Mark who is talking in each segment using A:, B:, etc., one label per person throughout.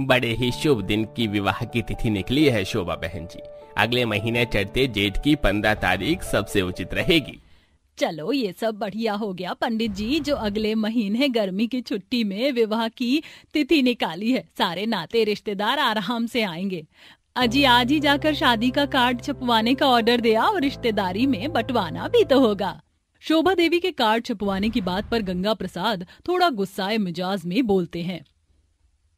A: बड़े ही शुभ दिन की विवाह की तिथि निकली है शोभा बहन जी। अगले महीने चढ़ते जेठ की 15 तारीख सबसे उचित रहेगी।
B: चलो ये सब बढ़िया हो गया पंडित जी, जो अगले महीने गर्मी की छुट्टी में विवाह की तिथि निकाली है। सारे नाते रिश्तेदार आराम से आएंगे। अजी आज ही जाकर शादी का कार्ड छपवाने का ऑर्डर दिया और रिश्तेदारी में बंटवाना भी तो होगा। शोभा देवी के कार्ड छपवाने की बात पर गंगा प्रसाद थोड़ा गुस्साए मिजाज में बोलते हैं।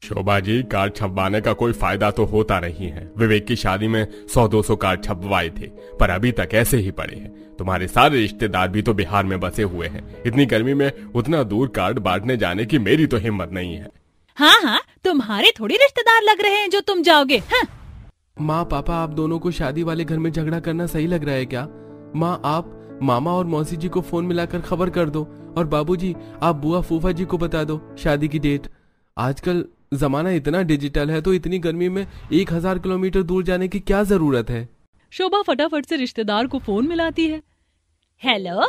C: शोभा जी, कार्ड छपवाने का कोई फायदा तो होता नहीं है। विवेक की शादी में 100-200 कार्ड छपवाए थे, पर अभी तक ऐसे ही पड़े हैं। तुम्हारे सारे रिश्तेदार भी तो बिहार में बसे हुए हैं। इतनी गर्मी में उतना दूर कार्ड बांटने जाने की मेरी तो हिम्मत नहीं है।
B: हाँ, तुम्हारे थोड़ी रिश्तेदार लग रहे हैं जो तुम जाओगे। हाँ?
D: माँ पापा, आप दोनों को शादी वाले घर में झगड़ा करना सही लग रहा है क्या? माँ, आप मामा और मौसी जी को फोन मिलाकर खबर कर दो, और बाबूजी आप बुआ फूफा जी को बता दो शादी की डेट। आजकल जमाना इतना डिजिटल है, तो इतनी गर्मी में 1000 किलोमीटर दूर जाने की क्या जरूरत है?
B: शोभा फटाफट से रिश्तेदार को फोन मिलाती है। हेलो,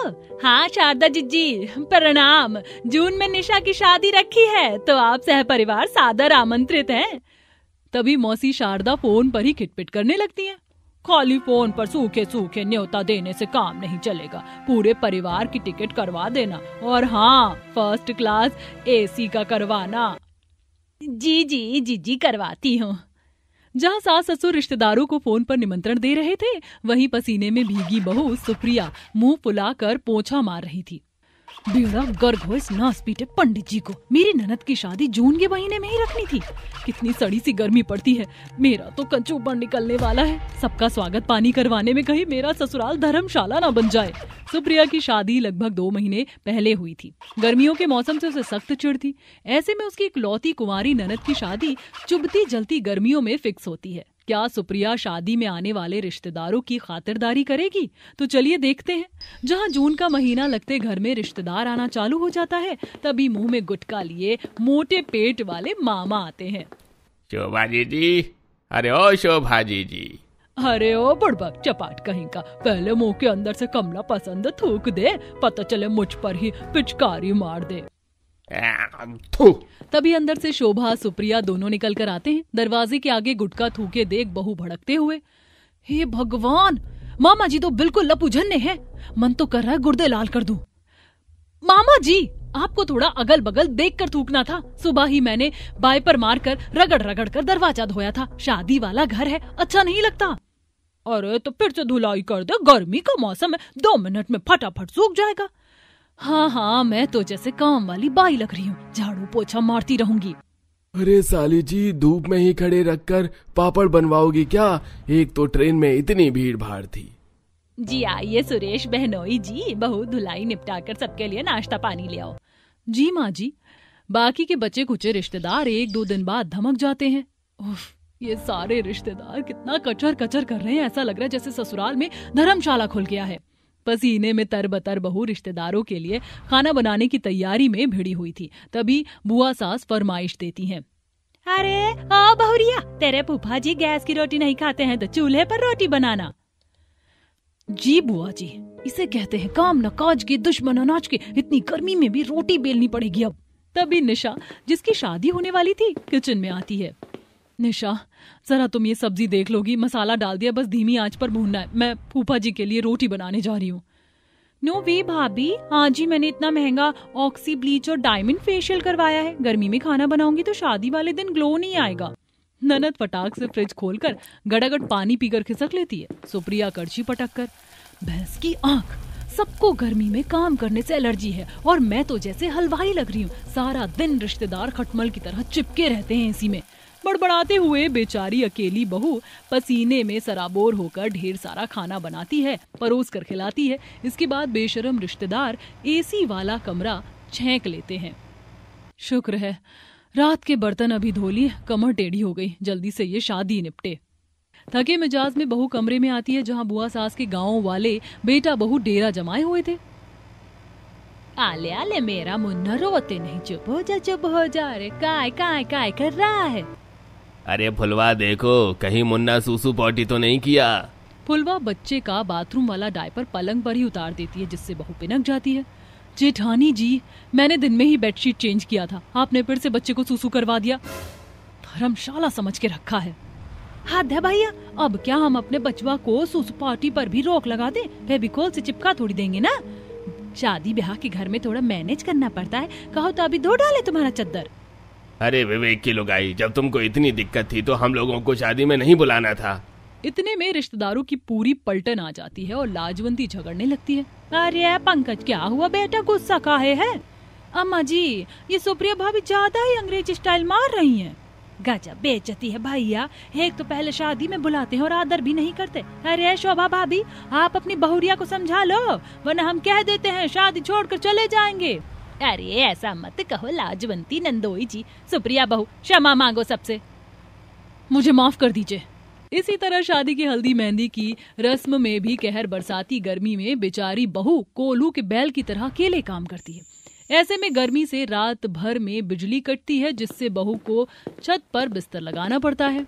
B: हाँ शारदा जीजी, प्रणाम। जून में निशा की शादी रखी है, तो आप सह परिवार सादर आमंत्रित हैं। तभी मौसी शारदा फोन पर ही खिटपिट करने लगती हैं। खाली फोन पर सूखे सूखे न्योता देने से काम नहीं चलेगा। पूरे परिवार की टिकट करवा देना, और हाँ, फर्स्ट क्लास AC का करवाना। जी करवाती हूँ। जहाँ सास ससुर रिश्तेदारों को फोन पर निमंत्रण दे रहे थे, वहीं पसीने में भीगी बहू सुप्रिया मुंह फुलाकर पोंछा मार रही थी। बेड़ा गर्क हो इस नासपीटे पंडित जी को। मेरी ननद की शादी जून के महीने में ही रखनी थी। कितनी सड़ी सी गर्मी पड़ती है। मेरा तो कचूबर निकलने वाला है। सबका स्वागत पानी करवाने में कहीं मेरा ससुराल धर्मशाला ना बन जाए। सुप्रिया की शादी लगभग 2 महीने पहले हुई थी। गर्मियों के मौसम से उसे सख्त चिढ़ थी। ऐसे में उसकी इकलौती कुंवारी ननद की शादी चुभती जलती गर्मियों में फिक्स होती है। क्या सुप्रिया शादी में आने वाले रिश्तेदारों की खातिरदारी करेगी? तो चलिए देखते हैं। जहां जून का महीना लगते घर में रिश्तेदार आना चालू हो जाता है, तभी मुंह में गुटखा लिए मोटे पेट वाले मामा आते हैं।
A: शोभा जी, अरे ओ शोभा जी।
B: अरे ओ बुड़बक चपाट कहीं का, पहले मुंह के अंदर से कमला पसंद थूक दे, पता चले मुझ पर ही पिचकारी मार दे। तभी अंदर से शोभा सुप्रिया दोनों निकल कर आते हैं। दरवाजे के आगे गुटखा थूके देख बहू भड़कते हुए, हे भगवान, मामा जी तो बिल्कुल लपूझन्ने हैं। मन तो कर रहा है गुर्दे लाल कर दूं। मामा जी, आपको थोड़ा अगल बगल देख कर थूकना था। सुबह ही मैंने वाइपर मारकर रगड़ कर दरवाजा धोया था। शादी वाला घर है, अच्छा नहीं लगता। अरे तो फिर से धुलाई कर दे, गर्मी का मौसम है, 2 मिनट में फटाफट सूख जाएगा। हाँ, मैं तो जैसे काम वाली बाई लग रही हूँ, झाड़ू पोछा मारती रहूंगी।
D: अरे साली जी, धूप में ही खड़े रखकर पापड़ बनवाओगी क्या? एक तो ट्रेन में इतनी भीड़ भाड़ थी।
B: जी आइए सुरेश बहनोई जी, बहू धुलाई निपटाकर सबके लिए नाश्ता पानी ले आओ। जी माँ जी। बाकी के बचे कुचे रिश्तेदार 1-2 दिन बाद धमक जाते हैं। उफ, ये सारे रिश्तेदार कितना कचर कचर कर रहे हैं। ऐसा लग रहा है जैसे ससुराल में धर्मशाला खुल गया है। पसीने में तरबतर बहू रिश्तेदारों के लिए खाना बनाने की तैयारी में भिड़ी हुई थी। तभी बुआ सास फरमाइश देती हैं। अरे ओ बहुरिया, तेरे फूफा जी गैस की रोटी नहीं खाते हैं, तो चूल्हे पर रोटी बनाना। जी बुआ जी, इसे कहते हैं काम न काज के दुश्मन अनाज के। इतनी गर्मी में भी रोटी बेलनी पड़ेगी अब। तभी निशा, जिसकी शादी होने वाली थी, किचन में आती है। निशा, जरा तुम ये सब्जी देख लोगी, मसाला डाल दिया, बस धीमी आंच पर भूनना है। मैं फूफा जी के लिए रोटी बनाने जा रही हूँ। नो वे भाभी, आज ही मैंने इतना महंगा ऑक्सी ब्लीच और डायमंड फेशियल करवाया है। गर्मी में खाना बनाऊंगी तो शादी वाले दिन ग्लो नहीं आएगा। ननद फटाक से फ्रिज खोलकर गड़ागड़ पानी पीकर खिसक लेती है। सुप्रिया कड़छी पटक कर, भैंस की आंख, सबको गर्मी में काम करने से एलर्जी है और मैं तो जैसे हलवाई लग रही हूँ। सारा दिन रिश्तेदार खटमल की तरह चिपके रहते हैं एसी में। बड़बड़ाते हुए बेचारी अकेली बहू पसीने में सराबोर होकर ढेर सारा खाना बनाती है, परोस कर खिलाती है। इसके बाद बेशरम रिश्तेदार एसी वाला कमरा छेंक लेते हैं। शुक्र है रात के बर्तन अभी धो लिए, कमर टेढ़ी हो गई, जल्दी से ये शादी निपटे। थके मिजाज में बहू कमरे में आती है जहां बुआ सास के गांव वाले बेटा बहू डेरा जमाए हुए थे। आले आले मेरा मुन्ना, रोते नहीं, चुप हो जा रे, काय कर रहा है।
A: अरे फुलवा देखो, कहीं मुन्ना सूसू पॉटी तो नहीं किया।
B: फुलवा बच्चे का बाथरूम वाला डायपर पलंग पर ही उतार देती है, जिससे बहू पिनक जाती है। जेठानी जी, मैंने दिन में ही बेडशीट चेंज किया था, आपने फिर से बच्चे को सूसू करवा दिया। धर्मशाला समझ के रखा है। हद है भैया, अब क्या हम अपने बचवा को सूसू पार्टी पर भी रोक लगा दें? फेविकोल से चिपका थोड़ी देंगे ना। शादी ब्याह के घर में थोड़ा मैनेज करना पड़ता है, कहो तो अभी धो डाले तुम्हारा चद्दर।
A: अरे विवेक की लुगाई, जब तुमको इतनी दिक्कत थी तो हम लोगों को शादी में नहीं बुलाना था।
B: इतने में रिश्तेदारों की पूरी पलटन आ जाती है और लाजवंती झगड़ने लगती है। अरे पंकज, क्या हुआ बेटा, गुस्सा काहे है? अम्मा जी, ये सुप्रिया भाभी ज्यादा ही अंग्रेजी स्टाइल मार रही हैं। गजब बेइज्जती है भैया, एक तो पहले शादी में बुलाते हैं और आदर भी नहीं करते। अरे शोभा भाभी, आप अपनी बहुरिया को समझा लो, वरना हम कह देते हैं शादी छोड़कर चले जाएंगे। अरे ऐसा मत कहो लाजवंती नंदोई जी, सुप्रिया बहू क्षमा मांगो सबसे। मुझे माफ कर दीजिए। इसी तरह शादी की हल्दी मेहंदी की रस्म में भी कहर बरसाती गर्मी में बेचारी बहू कोल्हू के बैल की तरह अकेले काम करती है। ऐसे में गर्मी से रात भर में बिजली कटती है, जिससे बहू को छत पर बिस्तर लगाना पड़ता है।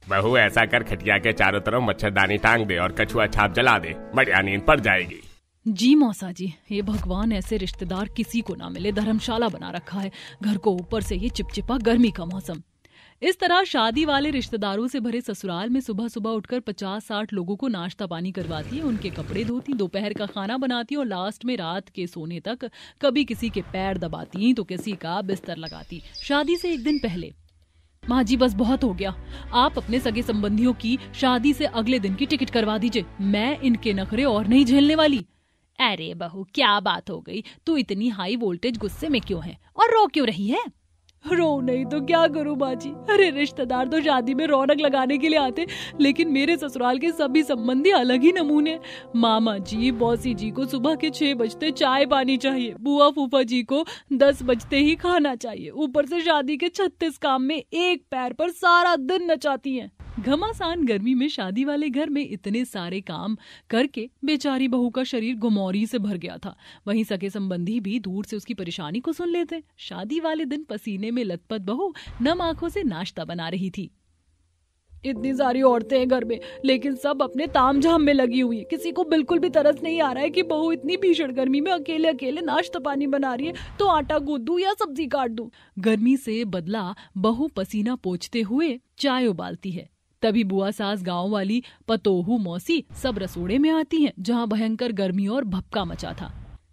C: बहू ऐसा कर, खटिया के चारों तरफ मच्छरदानी टांग दे और कछुआ छाप जला दे, बढ़िया नींद पड़ जाएगी।
B: जी मौसा जी, ये भगवान ऐसे रिश्तेदार किसी को ना मिले, धर्मशाला बना रखा है घर को, ऊपर से ये चिपचिपा गर्मी का मौसम। इस तरह शादी वाले रिश्तेदारों से भरे ससुराल में सुबह सुबह उठकर 50-60 लोगों को नाश्ता पानी करवाती है, उनके कपड़े धोती, दोपहर का खाना बनाती और लास्ट में रात के सोने तक कभी किसी के पैर दबाती तो किसी का बिस्तर लगाती। शादी से एक दिन पहले, माँ जी बस बहुत हो गया, आप अपने सगे संबंधियों की शादी से अगले दिन की टिकट करवा दीजिए, मैं इनके नखरे और नहीं झेलने वाली। अरे बहू, क्या बात हो गई, तू इतनी हाई वोल्टेज गुस्से में क्यों है और रो क्यों रही है? रो नहीं तो क्या करूं बाजी, अरे रिश्तेदार तो शादी में रौनक लगाने के लिए आते, लेकिन मेरे ससुराल के सभी संबंधी अलग ही नमूने। मामा जी, मौसी जी को सुबह के 6 बजते चाय पानी चाहिए, बुआ फूफा जी को 10 बजते ही खाना चाहिए, ऊपर से शादी के 36 काम में एक पैर पर सारा दिन नचाती हैं। घमासान गर्मी में शादी वाले घर में इतने सारे काम करके बेचारी बहू का शरीर गुमौरी से भर गया था। वहीं सगे संबंधी भी दूर से उसकी परेशानी को सुन लेते। शादी वाले दिन पसीने में लथपथ बहू नम आंखों से नाश्ता बना रही थी। इतनी सारी औरतें हैं घर में, लेकिन सब अपने तामझाम में लगी हुई है। किसी को बिल्कुल भी तरस नहीं आ रहा है कि बहू इतनी भीषण गर्मी में अकेले अकेले नाश्ता पानी बना रही है, तो आटा गूंद दूं या सब्जी काट दूं। गर्मी से बदला बहू पसीना पोंछते हुए चाय उबालती है। तभी बुआ सास, गांव वाली पतोहू मौसी सब रसोड़े में आती हैं, जहां भयंकर गर्मी और भपका मचा था।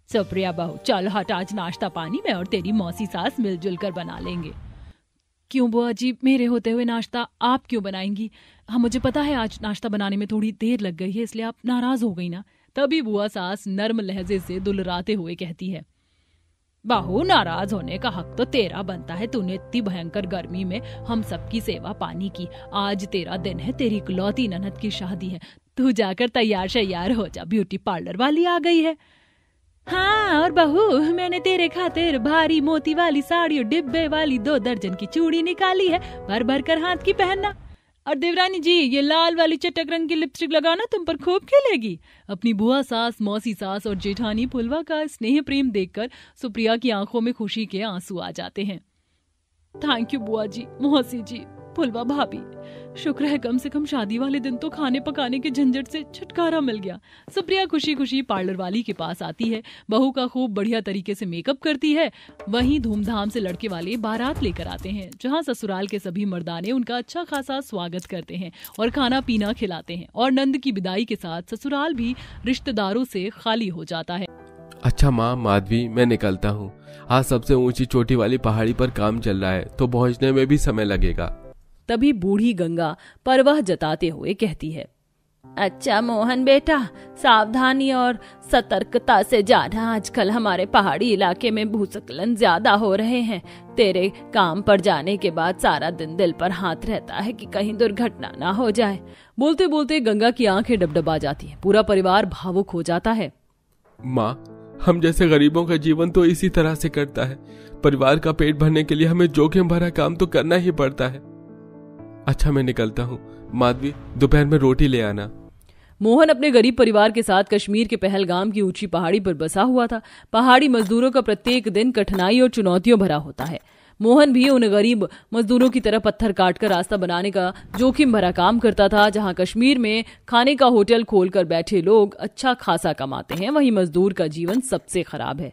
B: सुप्रिया बहू, चल हट, आज नाश्ता पानी में और तेरी मौसी सास मिलजुल कर बना लेंगे। क्यों बुआ जी, मेरे होते हुए नाश्ता आप क्यों बनाएंगी? हाँ, मुझे पता है आज नाश्ता बनाने में थोड़ी देर लग गई है, इसलिए आप नाराज हो गई ना। तभी बुआ सास नर्म लहजे से दुलराते हुए कहती है, बहू नाराज होने का हक तो तेरा बनता है, तूने इतनी भयंकर गर्मी में हम सबकी सेवा पानी की। आज तेरा दिन है, तेरी इकलौती ननद की शादी है, तू जाकर तैयार शैयार हो जा, ब्यूटी पार्लर वाली आ गई है। हाँ, और बहू, मैंने तेरे खातिर भारी मोती वाली साड़ी और डिब्बे वाली 2 दर्जन की चूड़ी निकाली है, भर भर कर हाथ की पहनना। और देवरानी जी, ये लाल वाली चटक रंग की लिपस्टिक लगाना तुम पर खूब खिलेगी। अपनी बुआ सास, मौसी सास और जेठानी फुलवा का स्नेह प्रेम देखकर सुप्रिया की आंखों में खुशी के आंसू आ जाते हैं। थैंक यू बुआ जी, मौसी जी, फुलवा भाभी, शुक्र है कम से कम शादी वाले दिन तो खाने पकाने के झंझट से छुटकारा मिल गया। सुप्रिया खुशी खुशी पार्लर वाली के पास आती है, बहू का खूब बढ़िया तरीके से मेकअप करती है। वहीं धूमधाम से लड़के वाले बारात लेकर आते हैं, जहां ससुराल के सभी मर्दाने उनका अच्छा खासा स्वागत करते हैं और खाना पीना खिलाते हैं। और नंद की विदाई के साथ ससुराल भी रिश्तेदारों से खाली हो जाता है।
D: अच्छा माँ माधवी, मैं निकलता हूँ, आज सबसे ऊंची चोटी वाली पहाड़ी पर काम चल रहा है, तो पहुँचने में भी समय लगेगा।
B: तभी बूढ़ी गंगा परवाह जताते हुए कहती है, अच्छा मोहन बेटा, सावधानी और सतर्कता से जाना, आजकल हमारे पहाड़ी इलाके में भूस्खलन ज्यादा हो रहे हैं। तेरे काम पर जाने के बाद सारा दिन दिल पर हाथ रहता है कि कहीं दुर्घटना ना हो जाए। बोलते बोलते गंगा की आंखें डबडबा जाती हैं, पूरा परिवार भावुक हो जाता है।
D: माँ, हम जैसे गरीबों का जीवन तो इसी तरह से कटता है। परिवार का पेट भरने के लिए हमें जोखिम भरा काम तो करना ही पड़ता है। अच्छा, मैं निकलता हूँ। माधवी, दोपहर में रोटी ले आना।
B: मोहन अपने गरीब परिवार के साथ कश्मीर के पहलगाम की ऊंची पहाड़ी पर बसा हुआ था। पहाड़ी मजदूरों का प्रत्येक दिन कठिनाई और चुनौतियों भरा होता है। मोहन भी उन गरीब मजदूरों की तरह पत्थर काटकर रास्ता बनाने का जोखिम भरा काम करता था। जहां कश्मीर में खाने का होटल खोलकर बैठे लोग अच्छा खासा कमाते हैं, वहीं मजदूर का जीवन सबसे खराब है।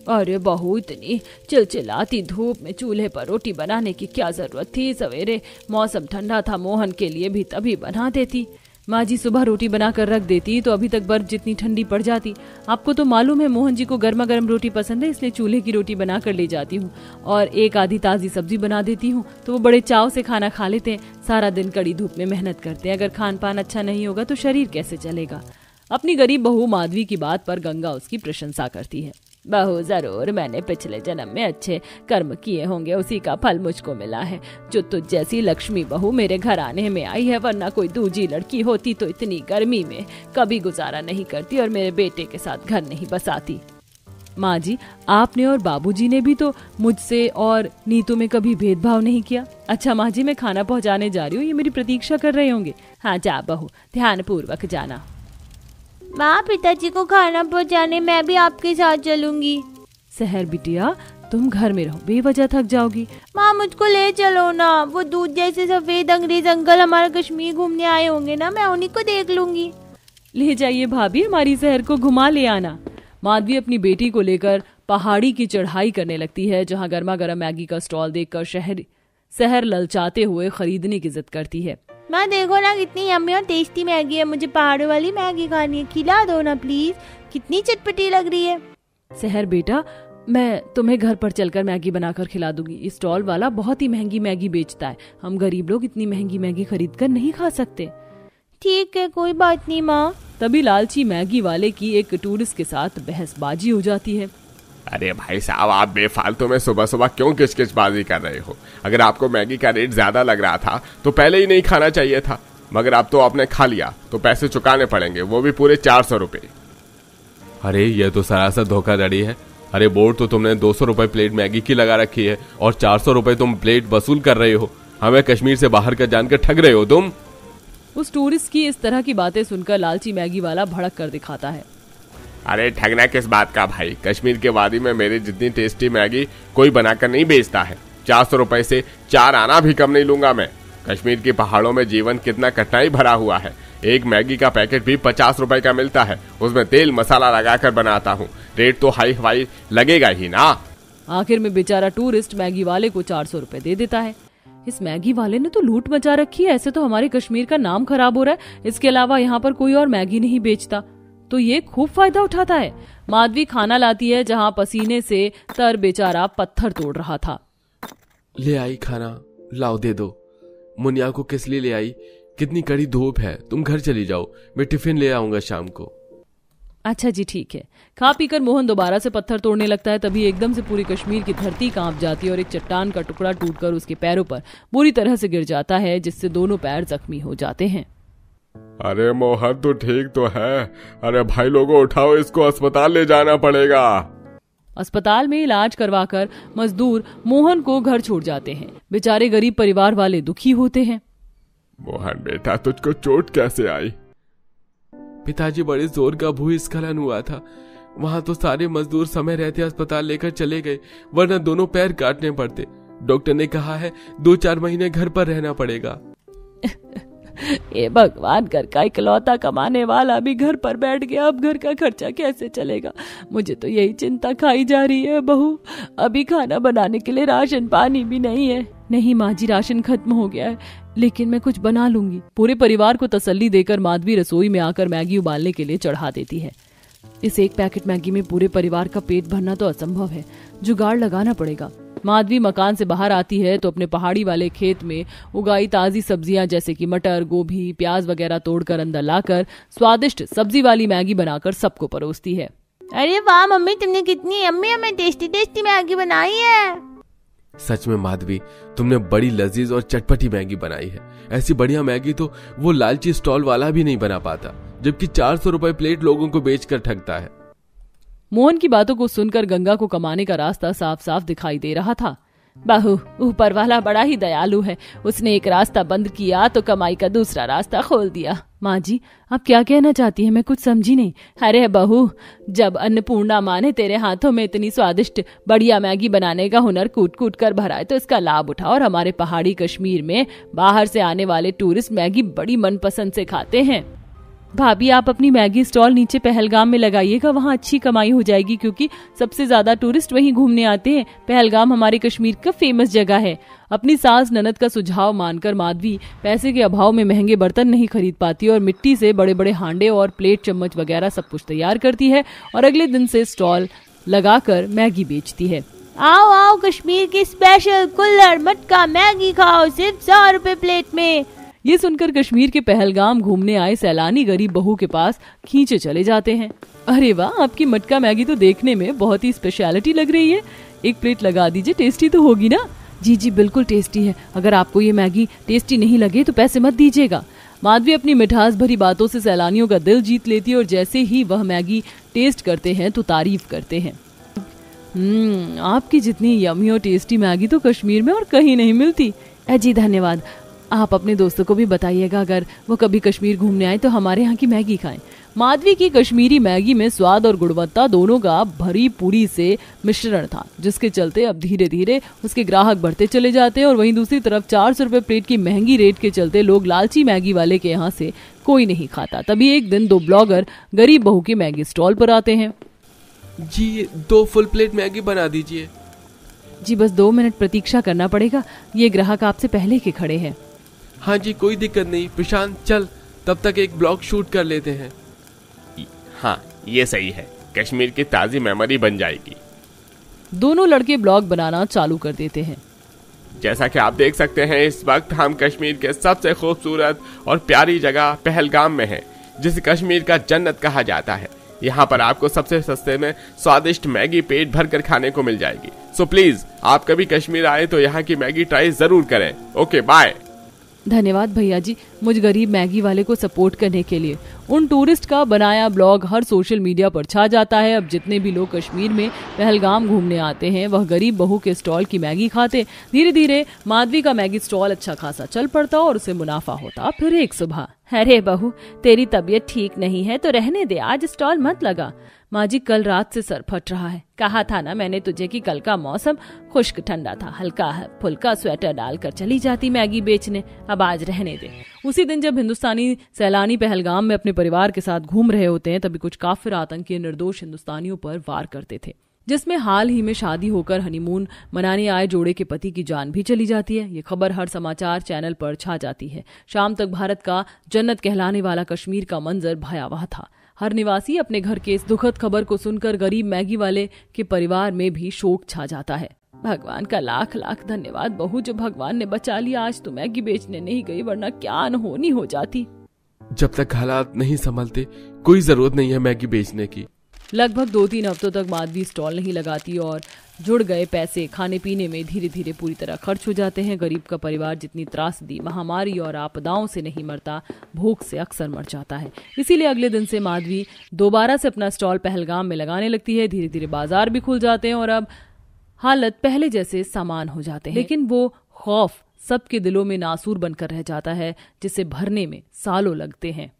B: अरे बहू, इतनी चिलचिलाती धूप में चूल्हे पर रोटी बनाने की क्या जरूरत थी? सवेरे मौसम ठंडा था, मोहन के लिए भी तभी बना देती। माँ जी सुबह रोटी बनाकर रख देती तो अभी तक बर्फ जितनी ठंडी पड़ जाती। आपको तो मालूम है मोहन जी को गर्मा गर्म रोटी पसंद है, इसलिए चूल्हे की रोटी बनाकर ले जाती हूँ और एक आधी ताज़ी सब्जी बना देती हूँ तो वो बड़े चाव से खाना खा लेते हैं। सारा दिन कड़ी धूप में मेहनत करते हैं, अगर खान पान अच्छा नहीं होगा तो शरीर कैसे चलेगा। अपनी गरीब बहू माधवी की बात पर गंगा उसकी प्रशंसा करती है। बहू, जरूर मैंने पिछले जन्म में अच्छे कर्म किए होंगे, उसी का फल मुझको मिला है जो तुझ जैसी लक्ष्मी बहू मेरे घर आने में आई है, वरना कोई दूजी लड़की होती तो इतनी गर्मी में कभी गुजारा नहीं करती और मेरे बेटे के साथ घर नहीं बसाती। माँ जी, आपने और बाबूजी ने भी तो मुझसे और नीतू में कभी भेदभाव नहीं किया। अच्छा माँ जी, मैं खाना पहुँचाने जा रही हूँ, ये मेरी प्रतीक्षा कर रहे होंगे। हाँ जा बहू, ध्यान पूर्वक जाना।
E: माँ, पिताजी को खाना पहुँचाने मैं भी आपके साथ चलूंगी।
B: सहर बिटिया, तुम घर में रहो, बेवजह थक जाओगी।
E: माँ, मुझको ले चलो ना, वो दूध जैसे सफेद अंग्रेज अंकल हमारा कश्मीर घूमने आए होंगे ना, मैं उन्हीं को देख लूंगी।
B: ले जाइए भाभी, हमारी सहर को घुमा ले आना। माधवी अपनी बेटी को लेकर पहाड़ी की चढ़ाई करने लगती है, जहाँ गर्मा गर्म मैगी का स्टॉल देखकर सहर ललचाते हुए खरीदने की जिद करती है।
E: माँ देखो ना, कितनी यम्मी और टेस्टी मैगी है, मुझे पहाड़ों वाली मैगी खानी है, खिला दो ना प्लीज, कितनी चटपटी लग रही है।
B: सहर बेटा, मैं तुम्हें घर पर चलकर मैगी बनाकर खिला दूंगी। इस स्टॉल वाला बहुत ही महंगी मैगी बेचता है, हम गरीब लोग इतनी महंगी मैगी खरीद कर नहीं खा सकते।
E: ठीक है, कोई बात नहीं माँ।
B: तभी लालची मैगी वाले की एक टूरिस्ट के साथ बहसबाजी हो जाती है।
C: अरे भाई साहब, आप बेफालतू में सुबह सुबह क्यों किचकिचबाजी कर रहे हो? अगर आपको मैगी का रेट ज्यादा लग रहा था तो पहले ही नहीं खाना चाहिए था, मगर अब तो आपने खा लिया तो पैसे चुकाने पड़ेंगे, वो भी पूरे 400 रुपए।
D: अरे ये तो सरासर धोखाधड़ी है। अरे बोर्ड तो तुमने 200 रुपए प्लेट मैगी की लगा रखी है और 400 रुपए तुम प्लेट वसूल कर रहे हो। हमें कश्मीर से बाहर का जानकर ठग रहे हो तुम।
B: उस टूरिस्ट की इस तरह की बातें सुनकर लालची मैगी वाला भड़क कर दिखाता है।
C: अरे ठगना किस बात का भाई? कश्मीर के वादी में मेरी जितनी टेस्टी मैगी कोई बनाकर नहीं बेचता है। 400 रुपए से 4 आना भी कम नहीं लूंगा मैं। कश्मीर के पहाड़ों में जीवन कितना कठिनाई भरा हुआ है। एक मैगी का पैकेट भी 50 रुपए का मिलता है, उसमें तेल मसाला लगाकर बनाता हूँ, रेट तो हाई फाई लगेगा ही ना।
B: आखिर में बेचारा टूरिस्ट मैगी वाले को 400 रुपए दे देता है। इस मैगी वाले ने तो लूट मचा रखी है, ऐसे तो हमारे कश्मीर का नाम खराब हो रहा है। इसके अलावा यहाँ पर कोई और मैगी नहीं बेचता, तो ये खूब फायदा उठाता है। माधवी खाना लाती है, जहाँ पसीने से तर बेचारा पत्थर तोड़ रहा था।
D: ले आई खाना, लाओ दे दो। मुनिया को किस लिए ले आई? कितनी कड़ी धूप है, तुम घर चली जाओ, मैं टिफिन ले आऊंगा शाम को।
B: अच्छा जी ठीक है। खा पीकर मोहन दोबारा से पत्थर तोड़ने लगता है, तभी एकदम से पूरी कश्मीर की धरती कांप जाती है और एक चट्टान का टुकड़ा टूटकर उसके पैरों पर बुरी तरह से गिर जाता है, जिससे दोनों पैर जख्मी हो जाते हैं।
C: अरे मोहन तो ठीक तो है। अरे भाई लोगों, उठाओ इसको, अस्पताल ले जाना पड़ेगा।
B: अस्पताल में इलाज करवाकर मजदूर मोहन को घर छोड़ जाते हैं। बेचारे गरीब परिवार वाले दुखी होते हैं।
C: मोहन बेटा, तुझको चोट कैसे आई?
D: पिताजी बड़े जोर का भूस्खलन हुआ था, वहां तो सारे मजदूर समय रहते अस्पताल लेकर चले गए, वरना दोनों पैर काटने पड़ते। डॉक्टर ने कहा है 2-4 महीने घर पर रहना पड़ेगा।
B: ये भगवान, घर का इकलौता कमाने वाला भी घर पर बैठ गया, अब घर का खर्चा कैसे चलेगा? मुझे तो यही चिंता खाई जा रही है बहू। अभी खाना बनाने के लिए राशन पानी भी नहीं है। नहीं माँ जी, राशन खत्म हो गया है, लेकिन मैं कुछ बना लूंगी। पूरे परिवार को तसल्ली देकर माधवी रसोई में आकर मैगी उबालने के लिए चढ़ा देती है। इस एक पैकेट मैगी में पूरे परिवार का पेट भरना तो असंभव है, जुगाड़ लगाना पड़ेगा। माधवी मकान से बाहर आती है तो अपने पहाड़ी वाले खेत में उगाई ताजी सब्जियां जैसे कि मटर, गोभी, प्याज वगैरह तोड़कर अंदर लाकर स्वादिष्ट सब्जी वाली मैगी बनाकर सबको परोसती है।
E: अरे वाह मम्मी, तुमने कितनी यम्मी हमें टेस्टी टेस्टी मैगी बनाई है।
D: सच में माधवी, तुमने बड़ी लजीज और चटपटी मैगी बनाई है। ऐसी बढ़िया मैगी तो वो लालची स्टॉल वाला भी नहीं बना पाता, जबकि 400 रुपए प्लेट लोगों को बेचकर ठगता है।
B: मोहन की बातों को सुनकर गंगा को कमाने का रास्ता साफ साफ दिखाई दे रहा था। बहू, ऊपर वाला बड़ा ही दयालु है, उसने एक रास्ता बंद किया तो कमाई का दूसरा रास्ता खोल दिया। माँ जी, आप क्या कहना चाहती हैं? मैं कुछ समझी नहीं। अरे बहू, जब अन्नपूर्णा माँ ने तेरे हाथों में इतनी स्वादिष्ट बढ़िया मैगी बनाने का हुनर कूट कूट कर भरा है, तो इसका लाभ उठाओ। और हमारे पहाड़ी कश्मीर में बाहर से आने वाले टूरिस्ट मैगी बड़ी मनपसंद से खाते हैं। भाभी आप अपनी मैगी स्टॉल नीचे पहलगाम में लगाइएगा, वहाँ अच्छी कमाई हो जाएगी क्योंकि सबसे ज्यादा टूरिस्ट वहीं घूमने आते हैं। पहलगाम हमारे कश्मीर का फेमस जगह है। अपनी सास ननद का सुझाव मानकर माधवी पैसे के अभाव में महंगे बर्तन नहीं खरीद पाती और मिट्टी से बड़े बड़े हांडे और प्लेट चम्मच वगैरह सब कुछ तैयार करती है और अगले दिन से स्टॉल लगाकर मैगी बेचती है।
E: आओ आओ, कश्मीर की स्पेशल कुल्हड़ मटका मैगी खाओ सिर्फ 100 रुपए प्लेट में।
B: ये सुनकर कश्मीर के पहलगाम घूमने आए सैलानी गरीब बहू के पास खींचे चले जाते हैं। अरे वाह, आपकी मटका मैगी तो देखने में बहुत ही स्पेशलिटी लग रही है, एक प्लेट लगा दीजिए, टेस्टी तो होगी ना। जी जी बिल्कुल टेस्टी है, अगर आपको ये मैगी टेस्टी नहीं लगे तो पैसे मत दीजिएगा। माधवी अपनी मिठास भरी बातों से सैलानियों का दिल जीत लेती है और जैसे ही वह मैगी टेस्ट करते हैं तो तारीफ करते हैं। आपकी जितनी यम्मी और टेस्टी मैगी तो कश्मीर में और कहीं नहीं मिलती। जी धन्यवाद, आप अपने दोस्तों को भी बताइएगा अगर वो कभी कश्मीर घूमने आए तो हमारे यहाँ की मैगी खाएं। माधवी की कश्मीरी मैगी में स्वाद और गुणवत्ता दोनों का भरी पूरी से मिश्रण था, जिसके चलते अब धीरे धीरे उसके ग्राहक बढ़ते चले जाते हैं और वहीं दूसरी तरफ 400 रुपए प्लेट की महंगी रेट के चलते लोग लालची मैगी वाले के यहाँ से कोई नहीं खाता। तभी एक दिन 2 ब्लॉगर गरीब बहू के मैगी स्टॉल पर आते हैं।
D: जी 2 फुल प्लेट मैगी बना दीजिए।
B: जी बस 2 मिनट प्रतीक्षा करना पड़ेगा, ये ग्राहक आपसे पहले के खड़े हैं।
D: हाँ जी कोई दिक्कत नहीं, प्रशांत चल तब तक एक ब्लॉग शूट कर लेते हैं।
A: हाँ ये सही है, कश्मीर की ताज़ी मेमोरी बन जाएगी।
B: दोनों लड़के ब्लॉग बनाना चालू कर देते हैं।
A: जैसा कि आप देख सकते हैं इस वक्त हम कश्मीर के सबसे खूबसूरत और प्यारी जगह पहलगाम में हैं, जिसे कश्मीर का जन्नत कहा जाता है। यहाँ पर आपको सबसे सस्ते में स्वादिष्ट मैगी पेट भर कर खाने को मिल जाएगी। सो प्लीज आप कभी कश्मीर आए तो यहाँ की मैगी ट्राई जरूर करें। Okay bye.
B: धन्यवाद भैया जी मुझ गरीब मैगी वाले को सपोर्ट करने के लिए। उन टूरिस्ट का बनाया ब्लॉग हर सोशल मीडिया पर छा जाता है। अब जितने भी लोग कश्मीर में पहलगाम घूमने आते हैं वह गरीब बहू के स्टॉल की मैगी खाते। धीरे धीरे माधवी का मैगी स्टॉल अच्छा खासा चल पड़ता और उसे मुनाफा होता। फिर एक सुबह,
E: अरे बहू तेरी तबीयत ठीक नहीं है तो रहने दे, आज स्टॉल मत लगा।
B: माँ जी कल रात से सर फट रहा है।
E: कहा था ना मैंने तुझे कि कल का मौसम खुश्क ठंडा था, हल्का फुल्का स्वेटर डालकर चली जाती मैगी बेचने, अब आज रहने दे।
B: उसी दिन जब हिंदुस्तानी सैलानी पहलगाम में अपने परिवार के साथ घूम रहे होते हैं तभी कुछ काफिर आतंकी निर्दोष हिंदुस्तानियों पर वार करते थे, जिसमें हाल ही में शादी होकर हनीमून मनाने आए जोड़े के पति की जान भी चली जाती है। ये खबर हर समाचार चैनल पर छा जाती है। शाम तक भारत का जन्नत कहलाने वाला कश्मीर का मंजर भयावह था। हर निवासी अपने घर के इस दुखद खबर को सुनकर गरीब मैगी वाले के परिवार में भी शोक छा जाता है। भगवान का लाख लाख धन्यवाद बहू, जो भगवान ने बचा लिया। आज तो मैगी बेचने नहीं गई वरना क्या अनहोनी हो जाती।
D: जब तक हालात नहीं संभलते कोई जरूरत नहीं है मैगी बेचने की।
B: लगभग 2-3 हफ्तों तक माधवी स्टॉल नहीं लगाती और जुड़ गए पैसे खाने पीने में धीरे धीरे पूरी तरह खर्च हो जाते हैं। गरीब का परिवार जितनी त्रासदी, महामारी और आपदाओं से नहीं मरता, भूख से अक्सर मर जाता है। इसीलिए अगले दिन से माधवी दोबारा से अपना स्टॉल पहलगाम में लगाने लगती है। धीरे धीरे बाजार भी खुल जाते हैं और अब हालत पहले जैसे सामान हो जाते हैं, लेकिन वो खौफ सबके दिलों में नासूर बनकर रह जाता है जिसे भरने में सालों लगते हैं।